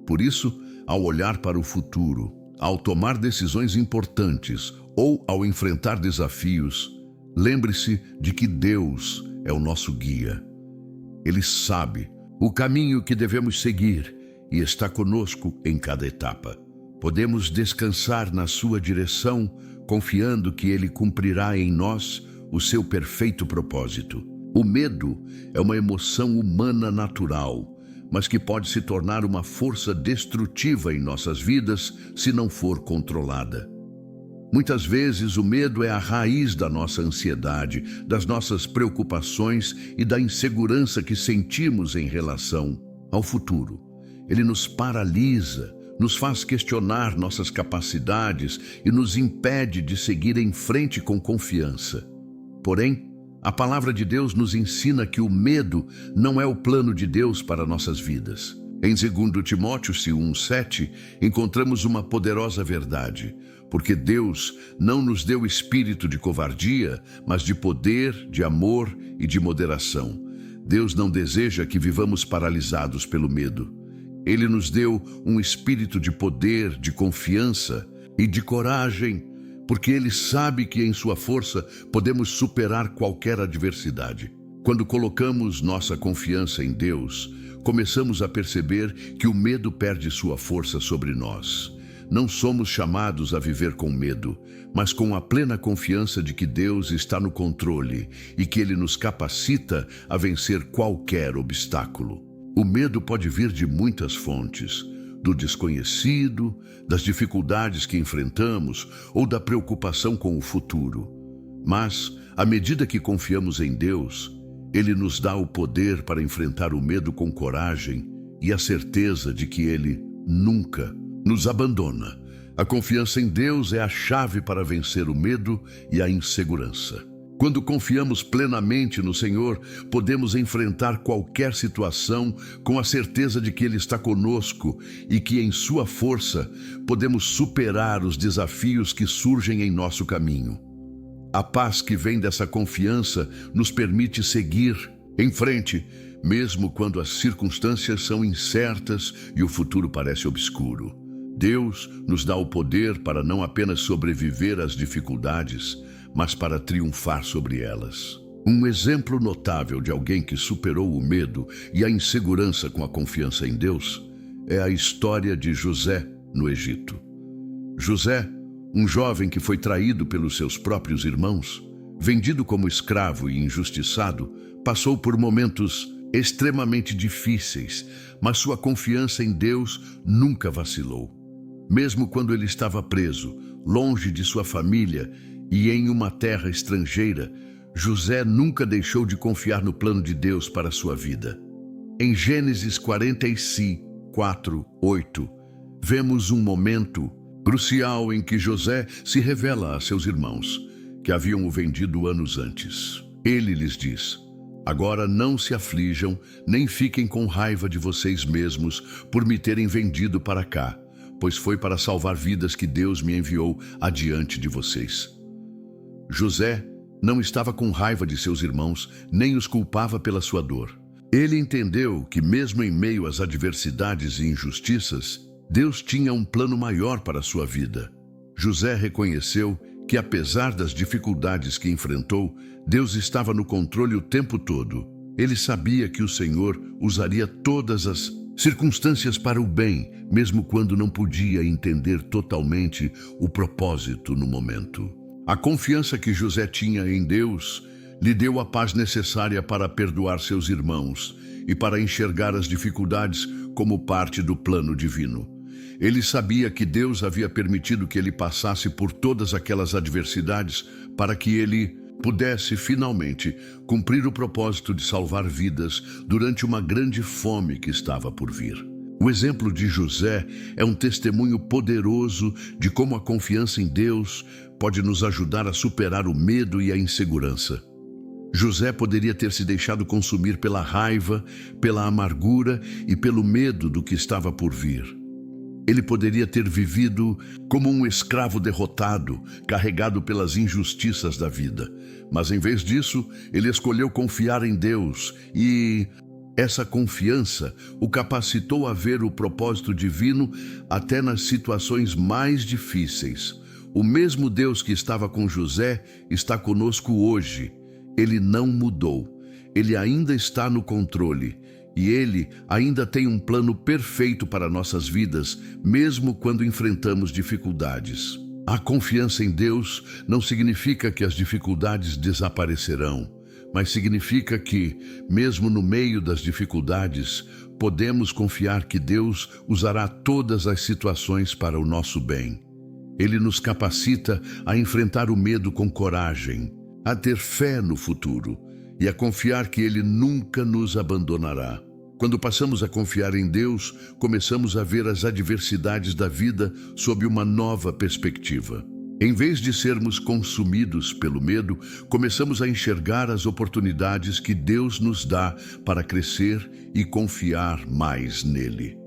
A: Por isso, ao olhar para o futuro, ao tomar decisões importantes ou ao enfrentar desafios, lembre-se de que Deus é o nosso guia. Ele sabe o caminho que devemos seguir e está conosco em cada etapa. Podemos descansar na sua direção, confiando que Ele cumprirá em nós o seu perfeito propósito. O medo é uma emoção humana natural, mas que pode se tornar uma força destrutiva em nossas vidas se não for controlada. Muitas vezes o medo é a raiz da nossa ansiedade, das nossas preocupações e da insegurança que sentimos em relação ao futuro. Ele nos paralisa, nos faz questionar nossas capacidades e nos impede de seguir em frente com confiança. Porém, a palavra de Deus nos ensina que o medo não é o plano de Deus para nossas vidas. Em 2 Timóteo 1,7, encontramos uma poderosa verdade, porque Deus não nos deu espírito de covardia, mas de poder, de amor e de moderação. Deus não deseja que vivamos paralisados pelo medo. Ele nos deu um espírito de poder, de confiança e de coragem, porque Ele sabe que em sua força podemos superar qualquer adversidade. Quando colocamos nossa confiança em Deus, começamos a perceber que o medo perde sua força sobre nós. Não somos chamados a viver com medo, mas com a plena confiança de que Deus está no controle e que Ele nos capacita a vencer qualquer obstáculo. O medo pode vir de muitas fontes, do desconhecido, das dificuldades que enfrentamos ou da preocupação com o futuro. Mas, à medida que confiamos em Deus, Ele nos dá o poder para enfrentar o medo com coragem e a certeza de que Ele nunca nos abandona. A confiança em Deus é a chave para vencer o medo e a insegurança. Quando confiamos plenamente no Senhor, podemos enfrentar qualquer situação com a certeza de que Ele está conosco e que em sua força podemos superar os desafios que surgem em nosso caminho. A paz que vem dessa confiança nos permite seguir em frente, mesmo quando as circunstâncias são incertas e o futuro parece obscuro. Deus nos dá o poder para não apenas sobreviver às dificuldades, mas para triunfar sobre elas. Um exemplo notável de alguém que superou o medo e a insegurança com a confiança em Deus é a história de José no Egito. José, um jovem que foi traído pelos seus próprios irmãos, vendido como escravo e injustiçado, passou por momentos extremamente difíceis, mas sua confiança em Deus nunca vacilou. Mesmo quando ele estava preso, longe de sua família e em uma terra estrangeira, José nunca deixou de confiar no plano de Deus para sua vida. Em Gênesis 44:8, vemos um momento crucial em que José se revela a seus irmãos, que haviam o vendido anos antes. Ele lhes diz: agora não se aflijam, nem fiquem com raiva de vocês mesmos por me terem vendido para cá, pois foi para salvar vidas que Deus me enviou adiante de vocês. José não estava com raiva de seus irmãos, nem os culpava pela sua dor. Ele entendeu que mesmo em meio às adversidades e injustiças, Deus tinha um plano maior para a sua vida. José reconheceu que, apesar das dificuldades que enfrentou, Deus estava no controle o tempo todo. Ele sabia que o Senhor usaria todas as circunstâncias para o bem, mesmo quando não podia entender totalmente o propósito no momento. A confiança que José tinha em Deus lhe deu a paz necessária para perdoar seus irmãos e para enxergar as dificuldades como parte do plano divino. Ele sabia que Deus havia permitido que ele passasse por todas aquelas adversidades para que ele pudesse finalmente cumprir o propósito de salvar vidas durante uma grande fome que estava por vir. O exemplo de José é um testemunho poderoso de como a confiança em Deus pode nos ajudar a superar o medo e a insegurança. José poderia ter se deixado consumir pela raiva, pela amargura e pelo medo do que estava por vir. Ele poderia ter vivido como um escravo derrotado, carregado pelas injustiças da vida. Mas em vez disso, ele escolheu confiar em Deus e essa confiança o capacitou a ver o propósito divino até nas situações mais difíceis. O mesmo Deus que estava com José está conosco hoje. Ele não mudou. Ele ainda está no controle. E Ele ainda tem um plano perfeito para nossas vidas, mesmo quando enfrentamos dificuldades. A confiança em Deus não significa que as dificuldades desaparecerão, mas significa que, mesmo no meio das dificuldades, podemos confiar que Deus usará todas as situações para o nosso bem. Ele nos capacita a enfrentar o medo com coragem, a ter fé no futuro e a confiar que Ele nunca nos abandonará. Quando passamos a confiar em Deus, começamos a ver as adversidades da vida sob uma nova perspectiva. Em vez de sermos consumidos pelo medo, começamos a enxergar as oportunidades que Deus nos dá para crescer e confiar mais nele.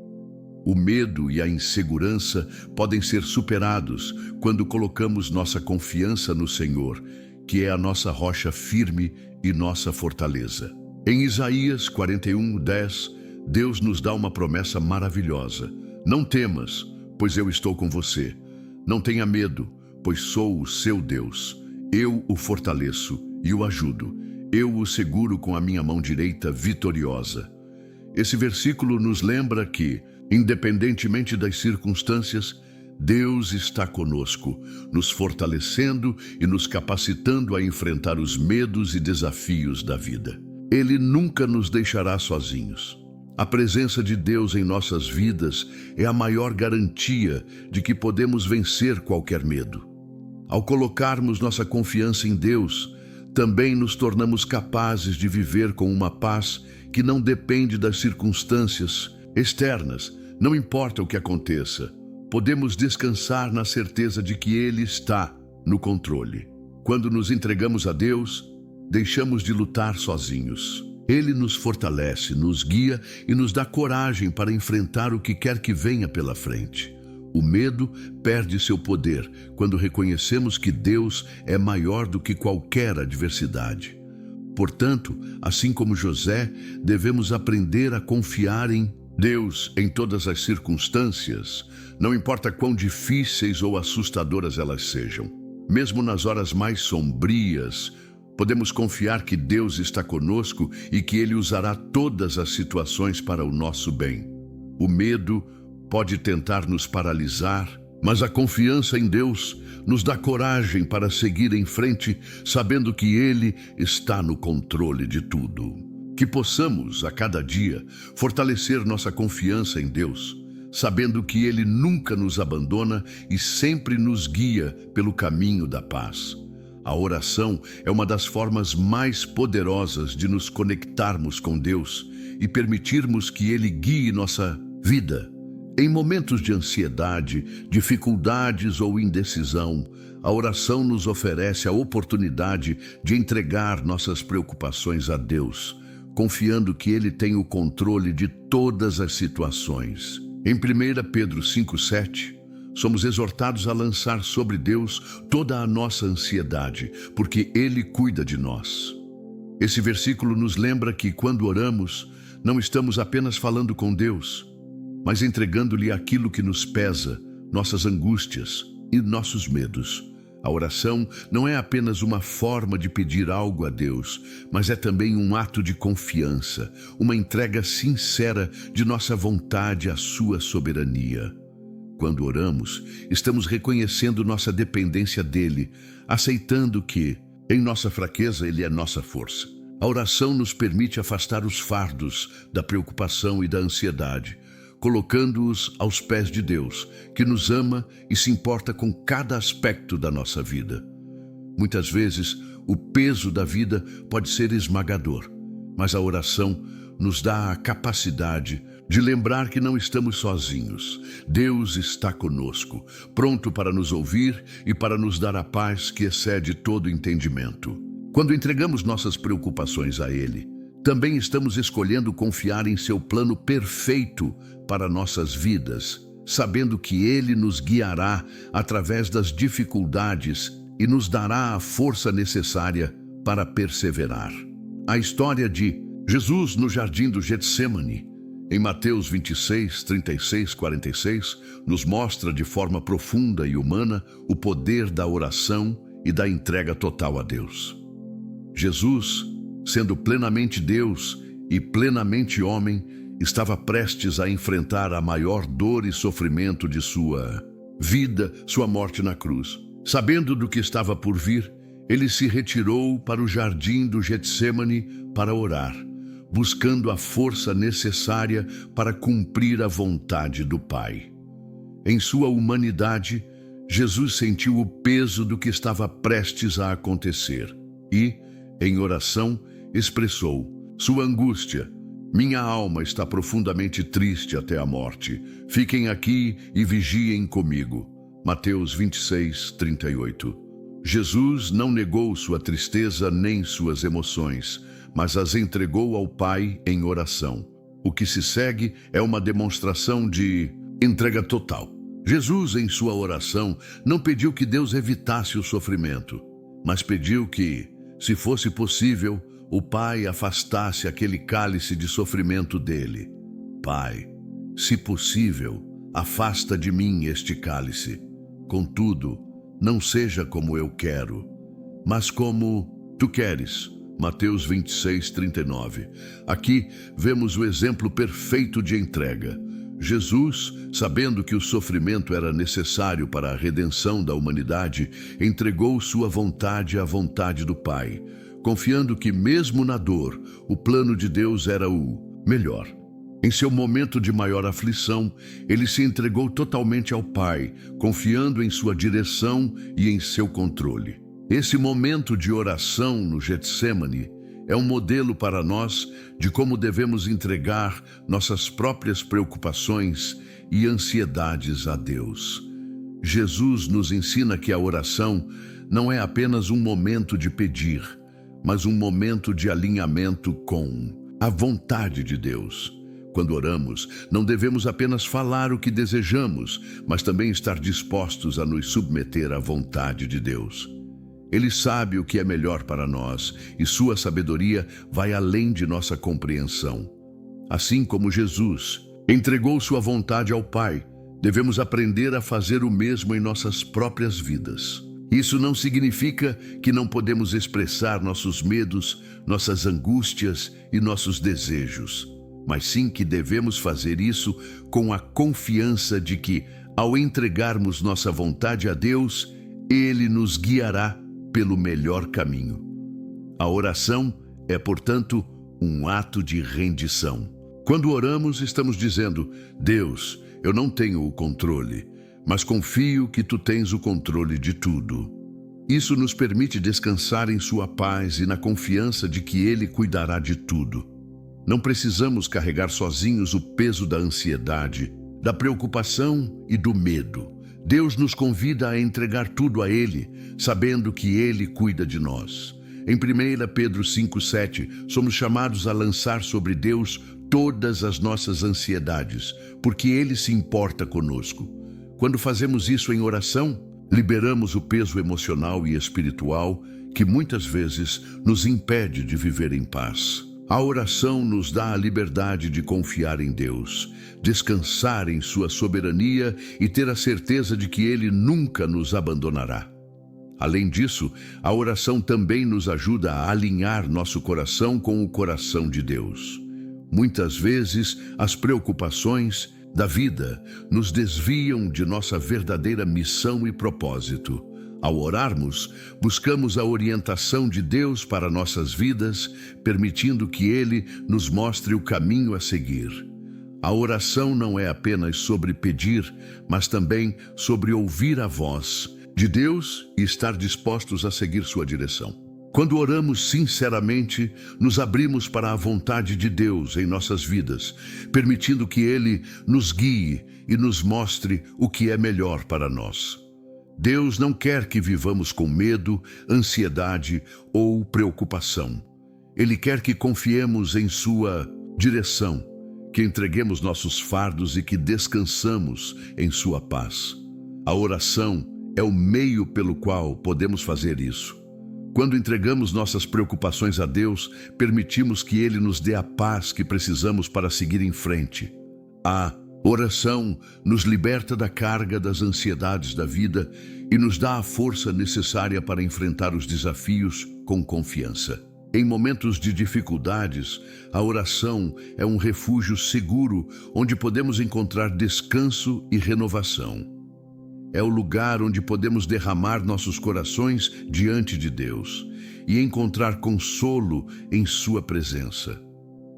A: O medo e a insegurança podem ser superados quando colocamos nossa confiança no Senhor, que é a nossa rocha firme e nossa fortaleza. Em Isaías 41:10, Deus nos dá uma promessa maravilhosa. Não temas, pois eu estou com você. Não tenha medo, pois sou o seu Deus. Eu o fortaleço e o ajudo. Eu o seguro com a minha mão direita vitoriosa. Esse versículo nos lembra que, independentemente das circunstâncias, Deus está conosco, nos fortalecendo e nos capacitando a enfrentar os medos e desafios da vida. Ele nunca nos deixará sozinhos. A presença de Deus em nossas vidas é a maior garantia de que podemos vencer qualquer medo. Ao colocarmos nossa confiança em Deus, também nos tornamos capazes de viver com uma paz que não depende das circunstâncias externas. Não importa o que aconteça, podemos descansar na certeza de que Ele está no controle. Quando nos entregamos a Deus, deixamos de lutar sozinhos. Ele nos fortalece, nos guia e nos dá coragem para enfrentar o que quer que venha pela frente. O medo perde seu poder quando reconhecemos que Deus é maior do que qualquer adversidade. Portanto, assim como José, devemos aprender a confiar em Deus em todas as circunstâncias, não importa quão difíceis ou assustadoras elas sejam. Mesmo nas horas mais sombrias, podemos confiar que Deus está conosco e que Ele usará todas as situações para o nosso bem. O medo pode tentar nos paralisar, mas a confiança em Deus nos dá coragem para seguir em frente, sabendo que Ele está no controle de tudo. Que possamos, a cada dia, fortalecer nossa confiança em Deus, sabendo que Ele nunca nos abandona e sempre nos guia pelo caminho da paz. A oração é uma das formas mais poderosas de nos conectarmos com Deus e permitirmos que Ele guie nossa vida. Em momentos de ansiedade, dificuldades ou indecisão, a oração nos oferece a oportunidade de entregar nossas preocupações a Deus, confiando que Ele tem o controle de todas as situações. Em 1 Pedro 5:7, somos exortados a lançar sobre Deus toda a nossa ansiedade, porque Ele cuida de nós. Esse versículo nos lembra que, quando oramos, não estamos apenas falando com Deus, mas entregando-lhe aquilo que nos pesa, nossas angústias e nossos medos. A oração não é apenas uma forma de pedir algo a Deus, mas é também um ato de confiança, uma entrega sincera de nossa vontade à sua soberania. Quando oramos, estamos reconhecendo nossa dependência dele, aceitando que, em nossa fraqueza, ele é nossa força. A oração nos permite afastar os fardos da preocupação e da ansiedade, colocando-os aos pés de Deus, que nos ama e se importa com cada aspecto da nossa vida. Muitas vezes, o peso da vida pode ser esmagador, mas a oração nos dá a capacidade de lembrar que não estamos sozinhos. Deus está conosco, pronto para nos ouvir e para nos dar a paz que excede todo entendimento. Quando entregamos nossas preocupações a Ele, também estamos escolhendo confiar em seu plano perfeito para nossas vidas, sabendo que Ele nos guiará através das dificuldades e nos dará a força necessária para perseverar. A história de Jesus no jardim do Getsêmani, em Mateus 26, 36, 46, nos mostra de forma profunda e humana o poder da oração e da entrega total a Deus. Jesus, sendo plenamente Deus e plenamente homem, estava prestes a enfrentar a maior dor e sofrimento de sua vida, sua morte na cruz. Sabendo do que estava por vir, ele se retirou para o jardim do Getsêmani para orar, buscando a força necessária para cumprir a vontade do Pai. Em sua humanidade, Jesus sentiu o peso do que estava prestes a acontecer e, em oração, expressou sua angústia, Minha alma está profundamente triste até a morte. Fiquem aqui e vigiem comigo. Mateus 26, 38. Jesus não negou sua tristeza nem suas emoções, mas as entregou ao Pai em oração. O que se segue é uma demonstração de entrega total. Jesus, em sua oração, não pediu que Deus evitasse o sofrimento, mas pediu que, se fosse possível, o Pai afastasse aquele cálice de sofrimento dele. Pai, se possível, afasta de mim este cálice. Contudo, não seja como eu quero, mas como tu queres. Mateus 26, 39. Aqui vemos o exemplo perfeito de entrega. Jesus, sabendo que o sofrimento era necessário para a redenção da humanidade, entregou sua vontade à vontade do Pai, confiando que mesmo na dor, o plano de Deus era o melhor. Em seu momento de maior aflição, ele se entregou totalmente ao Pai, confiando em sua direção e em seu controle. Esse momento de oração no Getsêmani é um modelo para nós de como devemos entregar nossas próprias preocupações e ansiedades a Deus. Jesus nos ensina que a oração não é apenas um momento de pedir, mas um momento de alinhamento com a vontade de Deus. Quando oramos, não devemos apenas falar o que desejamos, mas também estar dispostos a nos submeter à vontade de Deus. Ele sabe o que é melhor para nós, e sua sabedoria vai além de nossa compreensão. Assim como Jesus entregou sua vontade ao Pai, devemos aprender a fazer o mesmo em nossas próprias vidas. Isso não significa que não podemos expressar nossos medos, nossas angústias e nossos desejos, mas sim que devemos fazer isso com a confiança de que, ao entregarmos nossa vontade a Deus, Ele nos guiará pelo melhor caminho. A oração é, portanto, um ato de rendição. Quando oramos, estamos dizendo: Deus, eu não tenho o controle, mas confio que Tu tens o controle de tudo. Isso nos permite descansar em Sua paz e na confiança de que Ele cuidará de tudo. Não precisamos carregar sozinhos o peso da ansiedade, da preocupação e do medo. Deus nos convida a entregar tudo a Ele, sabendo que Ele cuida de nós. Em 1 Pedro 5,7, somos chamados a lançar sobre Deus todas as nossas ansiedades, porque Ele se importa conosco. Quando fazemos isso em oração, liberamos o peso emocional e espiritual que muitas vezes nos impede de viver em paz. A oração nos dá a liberdade de confiar em Deus, descansar em sua soberania e ter a certeza de que Ele nunca nos abandonará. Além disso, a oração também nos ajuda a alinhar nosso coração com o coração de Deus. Muitas vezes, as preocupações da vida nos desviam de nossa verdadeira missão e propósito. Ao orarmos, buscamos a orientação de Deus para nossas vidas, permitindo que Ele nos mostre o caminho a seguir. A oração não é apenas sobre pedir, mas também sobre ouvir a voz de Deus e estar dispostos a seguir sua direção. Quando oramos sinceramente, nos abrimos para a vontade de Deus em nossas vidas, permitindo que Ele nos guie e nos mostre o que é melhor para nós. Deus não quer que vivamos com medo, ansiedade ou preocupação. Ele quer que confiemos em sua direção, que entreguemos nossos fardos e que descansamos em sua paz. A oração é o meio pelo qual podemos fazer isso. Quando entregamos nossas preocupações a Deus, permitimos que Ele nos dê a paz que precisamos para seguir em frente. A oração nos liberta da carga das ansiedades da vida e nos dá a força necessária para enfrentar os desafios com confiança. Em momentos de dificuldades, a oração é um refúgio seguro onde podemos encontrar descanso e renovação. É o lugar onde podemos derramar nossos corações diante de Deus e encontrar consolo em sua presença.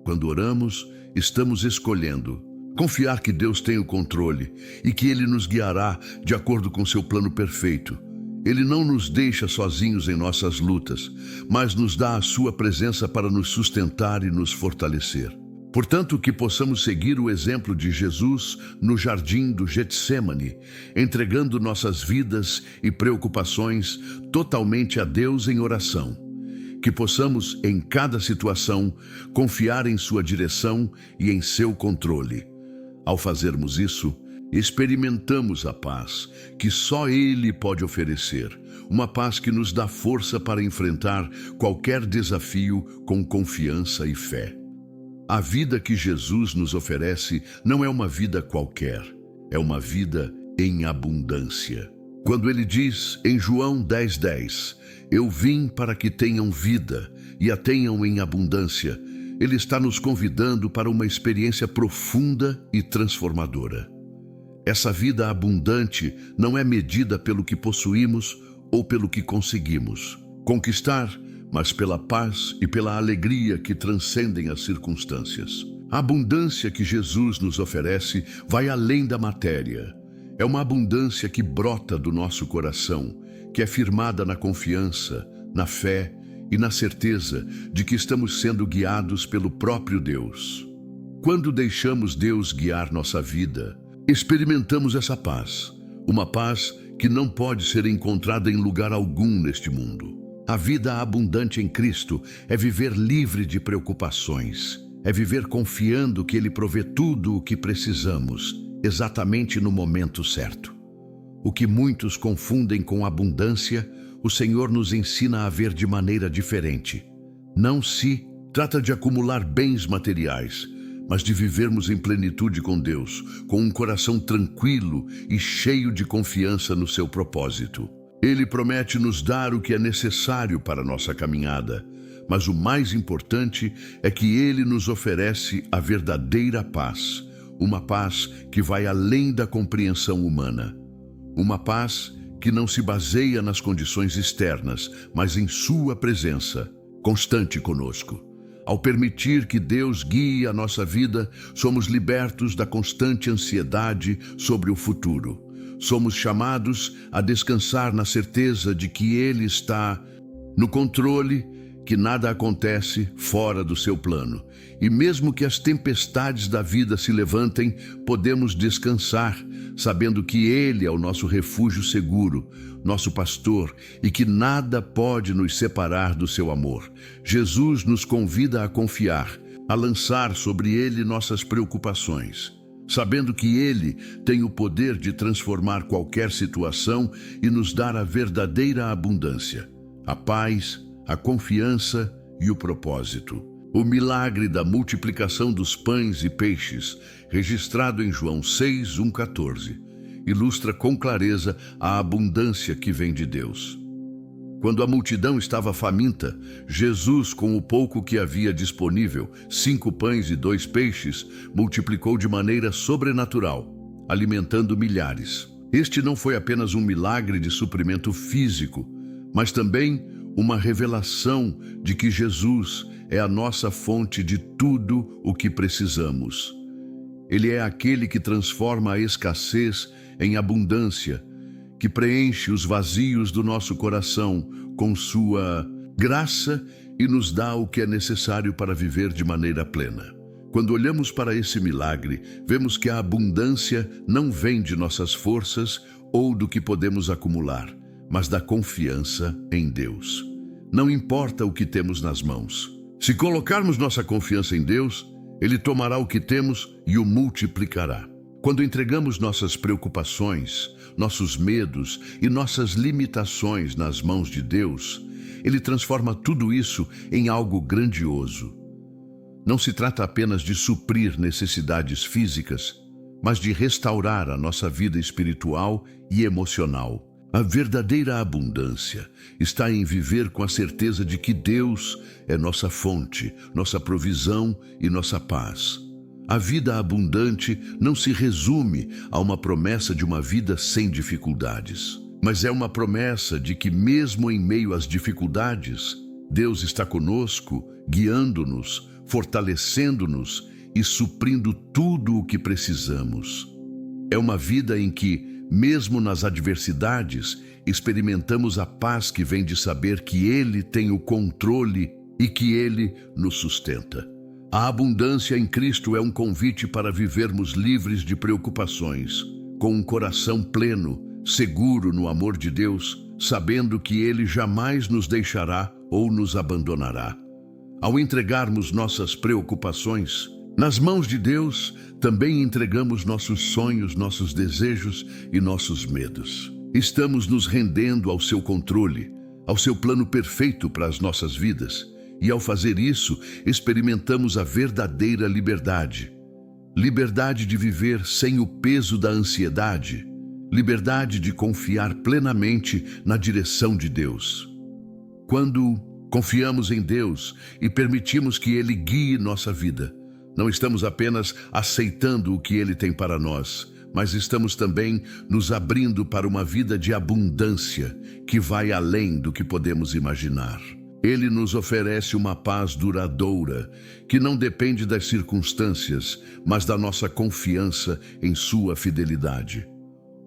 A: Quando oramos, estamos escolhendo confiar que Deus tem o controle e que Ele nos guiará de acordo com seu plano perfeito. Ele não nos deixa sozinhos em nossas lutas, mas nos dá a sua presença para nos sustentar e nos fortalecer. Portanto, que possamos seguir o exemplo de Jesus no jardim do Getsêmani, entregando nossas vidas e preocupações totalmente a Deus em oração. Que possamos, em cada situação, confiar em sua direção e em seu controle. Ao fazermos isso, experimentamos a paz que só Ele pode oferecer, uma paz que nos dá força para enfrentar qualquer desafio com confiança e fé. A vida que Jesus nos oferece não é uma vida qualquer, é uma vida em abundância. Quando ele diz em João 10:10, eu vim para que tenham vida e a tenham em abundância, ele está nos convidando para uma experiência profunda e transformadora. Essa vida abundante não é medida pelo que possuímos ou pelo que conseguimos conquistar, mas pela paz e pela alegria que transcendem as circunstâncias. A abundância que Jesus nos oferece vai além da matéria. É uma abundância que brota do nosso coração, que é firmada na confiança, na fé e na certeza de que estamos sendo guiados pelo próprio Deus. Quando deixamos Deus guiar nossa vida, experimentamos essa paz, uma paz que não pode ser encontrada em lugar algum neste mundo. A vida abundante em Cristo é viver livre de preocupações, é viver confiando que Ele provê tudo o que precisamos, exatamente no momento certo. O que muitos confundem com abundância, o Senhor nos ensina a ver de maneira diferente. Não se trata de acumular bens materiais, mas de vivermos em plenitude com Deus, com um coração tranquilo e cheio de confiança no seu propósito. Ele promete nos dar o que é necessário para a nossa caminhada, mas o mais importante é que Ele nos oferece a verdadeira paz, uma paz que vai além da compreensão humana, uma paz que não se baseia nas condições externas, mas em Sua presença, constante conosco. Ao permitir que Deus guie a nossa vida, somos libertos da constante ansiedade sobre o futuro. Somos chamados a descansar na certeza de que Ele está no controle, que nada acontece fora do seu plano. E mesmo que as tempestades da vida se levantem, podemos descansar, sabendo que Ele é o nosso refúgio seguro, nosso pastor, e que nada pode nos separar do seu amor. Jesus nos convida a confiar, a lançar sobre Ele nossas preocupações, sabendo que Ele tem o poder de transformar qualquer situação e nos dar a verdadeira abundância, a paz, a confiança e o propósito. O milagre da multiplicação dos pães e peixes, registrado em João 6:1-14, ilustra com clareza a abundância que vem de Deus. Quando a multidão estava faminta, Jesus, com o pouco que havia disponível, 5 pães e 2 peixes, multiplicou de maneira sobrenatural, alimentando milhares. Este não foi apenas um milagre de suprimento físico, mas também uma revelação de que Jesus é a nossa fonte de tudo o que precisamos. Ele é aquele que transforma a escassez em abundância, que preenche os vazios do nosso coração com sua graça e nos dá o que é necessário para viver de maneira plena. Quando olhamos para esse milagre, vemos que a abundância não vem de nossas forças ou do que podemos acumular, mas da confiança em Deus. Não importa o que temos nas mãos. Se colocarmos nossa confiança em Deus, Ele tomará o que temos e o multiplicará. Quando entregamos nossas preocupações, nossos medos e nossas limitações nas mãos de Deus, Ele transforma tudo isso em algo grandioso. Não se trata apenas de suprir necessidades físicas, mas de restaurar a nossa vida espiritual e emocional. A verdadeira abundância está em viver com a certeza de que Deus é nossa fonte, nossa provisão e nossa paz. A vida abundante não se resume a uma promessa de uma vida sem dificuldades, mas é uma promessa de que mesmo em meio às dificuldades, Deus está conosco, guiando-nos, fortalecendo-nos e suprindo tudo o que precisamos. É uma vida em que, mesmo nas adversidades, experimentamos a paz que vem de saber que Ele tem o controle e que Ele nos sustenta. A abundância em Cristo é um convite para vivermos livres de preocupações, com um coração pleno, seguro no amor de Deus, sabendo que Ele jamais nos deixará ou nos abandonará. Ao entregarmos nossas preocupações nas mãos de Deus, também entregamos nossos sonhos, nossos desejos e nossos medos. Estamos nos rendendo ao seu controle, ao seu plano perfeito para as nossas vidas. E ao fazer isso, experimentamos a verdadeira liberdade. Liberdade de viver sem o peso da ansiedade. Liberdade de confiar plenamente na direção de Deus. Quando confiamos em Deus e permitimos que Ele guie nossa vida, não estamos apenas aceitando o que Ele tem para nós, mas estamos também nos abrindo para uma vida de abundância que vai além do que podemos imaginar. Ele nos oferece uma paz duradoura, que não depende das circunstâncias, mas da nossa confiança em sua fidelidade.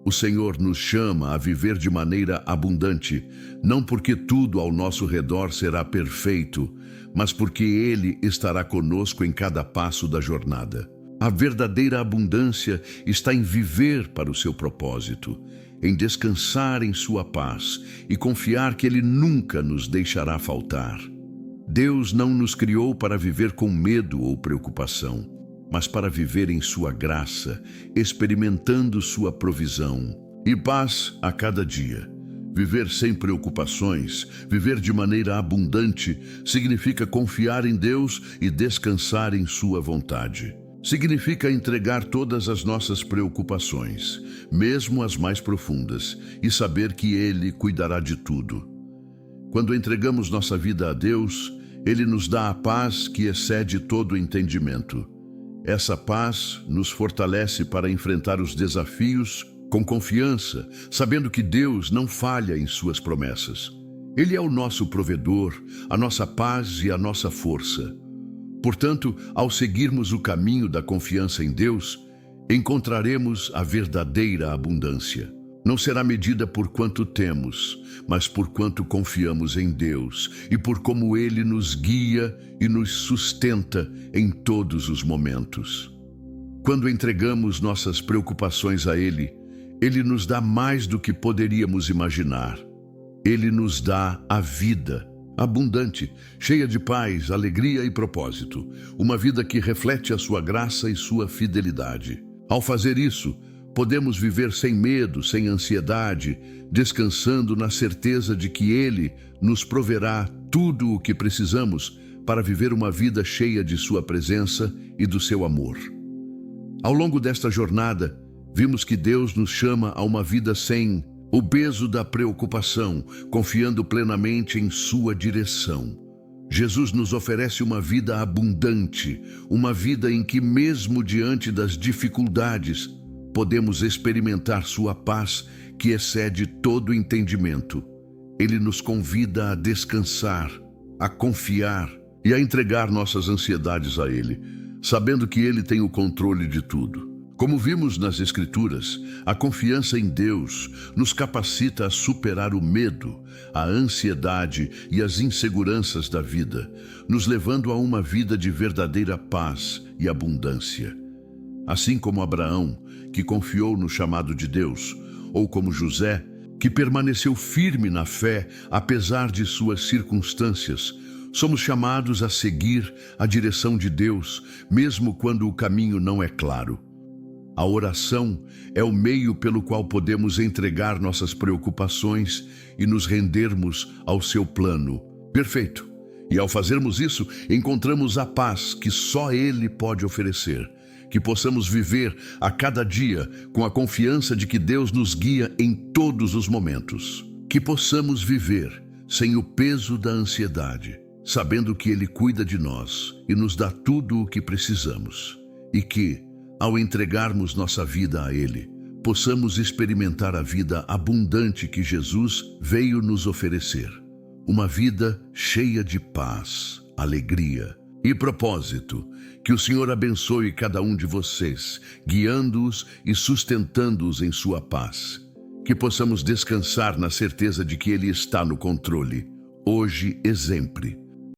A: O Senhor nos chama a viver de maneira abundante, não porque tudo ao nosso redor será perfeito, mas porque Ele estará conosco em cada passo da jornada. A verdadeira abundância está em viver para o seu propósito, em descansar em sua paz e confiar que Ele nunca nos deixará faltar. Deus não nos criou para viver com medo ou preocupação, mas para viver em sua graça, experimentando sua provisão e paz a cada dia. Viver sem preocupações, viver de maneira abundante, significa confiar em Deus e descansar em sua vontade. Significa entregar todas as nossas preocupações, mesmo as mais profundas, e saber que Ele cuidará de tudo. Quando entregamos nossa vida a Deus, Ele nos dá a paz que excede todo entendimento. Essa paz nos fortalece para enfrentar os desafios com confiança, sabendo que Deus não falha em suas promessas. Ele é o nosso provedor, a nossa paz e a nossa força. Portanto, ao seguirmos o caminho da confiança em Deus, encontraremos a verdadeira abundância. Não será medida por quanto temos, mas por quanto confiamos em Deus e por como Ele nos guia e nos sustenta em todos os momentos. Quando entregamos nossas preocupações a Ele, Ele nos dá mais do que poderíamos imaginar. Ele nos dá a vida abundante, cheia de paz, alegria e propósito, uma vida que reflete a sua graça e sua fidelidade. Ao fazer isso, podemos viver sem medo, sem ansiedade, descansando na certeza de que Ele nos proverá tudo o que precisamos para viver uma vida cheia de sua presença e do seu amor. Ao longo desta jornada, vimos que Deus nos chama a uma vida sem o peso da preocupação, confiando plenamente em sua direção. Jesus nos oferece uma vida abundante, uma vida em que, mesmo diante das dificuldades, podemos experimentar sua paz que excede todo entendimento. Ele nos convida a descansar, a confiar e a entregar nossas ansiedades a Ele, sabendo que Ele tem o controle de tudo. Como vimos nas Escrituras, a confiança em Deus nos capacita a superar o medo, a ansiedade e as inseguranças da vida, nos levando a uma vida de verdadeira paz e abundância. Assim como Abraão, que confiou no chamado de Deus, ou como José, que permaneceu firme na fé apesar de suas circunstâncias, somos chamados a seguir a direção de Deus, mesmo quando o caminho não é claro. A oração é o meio pelo qual podemos entregar nossas preocupações e nos rendermos ao seu plano perfeito. E ao fazermos isso, encontramos a paz que só Ele pode oferecer. Que possamos viver a cada dia com a confiança de que Deus nos guia em todos os momentos. Que possamos viver sem o peso da ansiedade, sabendo que Ele cuida de nós e nos dá tudo o que precisamos. E que, ao entregarmos nossa vida a Ele, possamos experimentar a vida abundante que Jesus veio nos oferecer. Uma vida cheia de paz, alegria e propósito. Que o Senhor abençoe cada um de vocês, guiando-os e sustentando-os em sua paz. Que possamos descansar na certeza de que Ele está no controle, hoje e sempre.